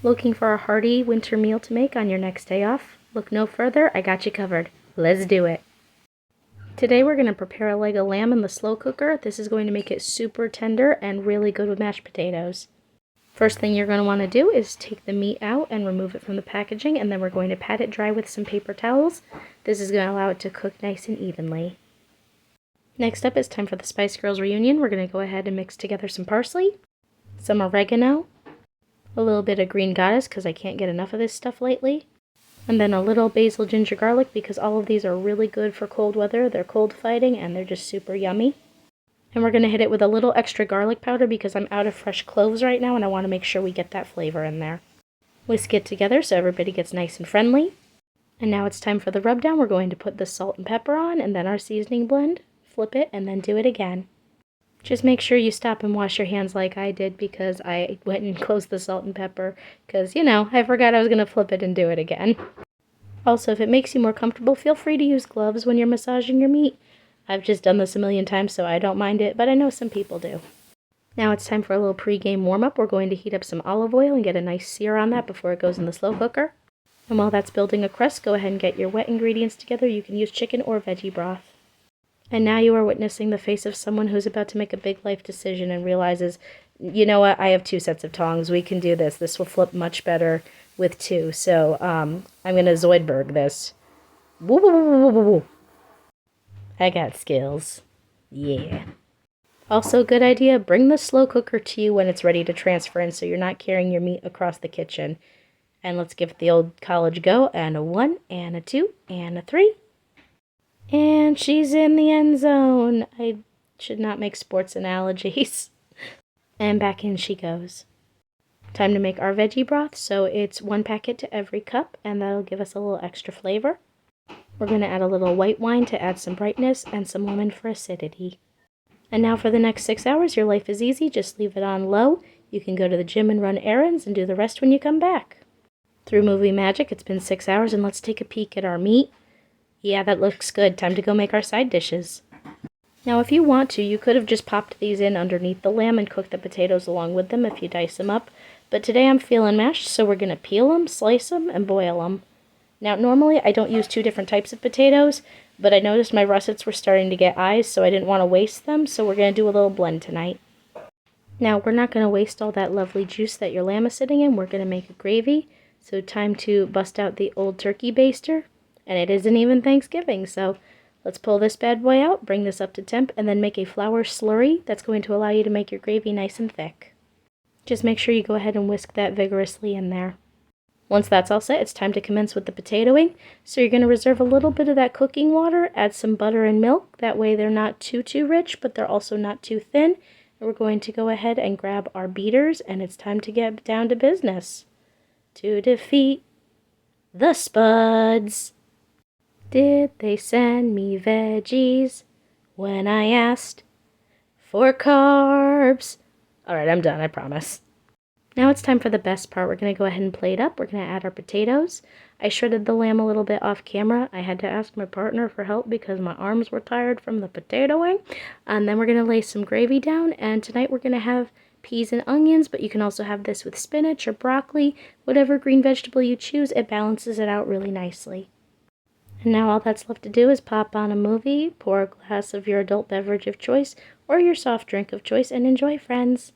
Looking for a hearty winter meal to make on your next day off? Look no further, I got you covered. Let's do it. Today we're going to prepare a leg of lamb in the slow cooker. This is going to make it super tender and really good with mashed potatoes. First thing you're going to want to do is take the meat out and remove it from the packaging, and then we're going to pat it dry with some paper towels. This is going to allow it to cook nice and evenly. Next up, it's time for the Spice Girls reunion. We're going to go ahead and mix together some parsley, some oregano, a little bit of green goddess because I can't get enough of this stuff lately, and then a little basil, ginger, garlic because all of these are really good for cold weather. They're cold fighting and they're just super yummy. And we're going to hit it with a little extra garlic powder because I'm out of fresh cloves right now and I want to make sure we get that flavor in there. Whisk it together so everybody gets nice and friendly. And now it's time for the rub down. We're going to put the salt and pepper on and then our seasoning blend. Flip it and then do it again. Just make sure you stop and wash your hands like I did because I went and closed the salt and pepper because, I forgot I was going to flip it and do it again. Also, if it makes you more comfortable, feel free to use gloves when you're massaging your meat. I've just done this a million times, so I don't mind it, but I know some people do. Now it's time for a little pre-game warm-up. We're going to heat up some olive oil and get a nice sear on that before it goes in the slow cooker. And while that's building a crust, go ahead and get your wet ingredients together. You can use chicken or veggie broth. And now you are witnessing the face of someone who's about to make a big life decision and realizes, you know what, I have 2 sets of tongs. We can do this. This will flip much better with 2. So I'm going to Zoidberg this. Woo, woo, woo, woo, woo, woo. I got skills. Yeah. Also, good idea, bring the slow cooker to you when it's ready to transfer in so you're not carrying your meat across the kitchen. And let's give it the old college go. And a 1, and a 2, and a 3. And she's in the end zone. I should not make sports analogies. And back in she goes. Time to make our veggie broth. So it's 1 packet to every cup, and that'll give us a little extra flavor. We're going to add a little white wine to add some brightness and some lemon for acidity. And now for the next 6 hours, your life is easy. Just leave it on low. You can go to the gym and run errands and do the rest when you come back. Through movie magic, it's been 6 hours, and let's take a peek at our meat. Yeah, that looks good. Time to go make our side dishes. Now, if you want to, you could have just popped these in underneath the lamb and cooked the potatoes along with them if you dice them up. But today I'm feeling mashed, so we're going to peel them, slice them, and boil them. Now, normally I don't use 2 different types of potatoes, but I noticed my russets were starting to get eyes, so I didn't want to waste them, so we're going to do a little blend tonight. Now, we're not going to waste all that lovely juice that your lamb is sitting in. We're going to make a gravy, so time to bust out the old turkey baster. And it isn't even Thanksgiving, so let's pull this bad boy out, bring this up to temp, and then make a flour slurry that's going to allow you to make your gravy nice and thick. Just make sure you go ahead and whisk that vigorously in there. Once that's all set, it's time to commence with the potatoing. So you're going to reserve a little bit of that cooking water, add some butter and milk. That way they're not too rich, but they're also not too thin. And we're going to go ahead and grab our beaters, and it's time to get down to business. To defeat the Spuds. Did they send me veggies when I asked for carbs? Alright, I'm done, I promise. Now it's time for the best part. We're going to go ahead and plate up. We're going to add our potatoes. I shredded the lamb a little bit off camera. I had to ask my partner for help because my arms were tired from the potatoing. And then we're going to lay some gravy down. And tonight we're going to have peas and onions, but you can also have this with spinach or broccoli. Whatever green vegetable you choose, it balances it out really nicely. And now all that's left to do is pop on a movie, pour a glass of your adult beverage of choice, or your soft drink of choice, and enjoy, friends.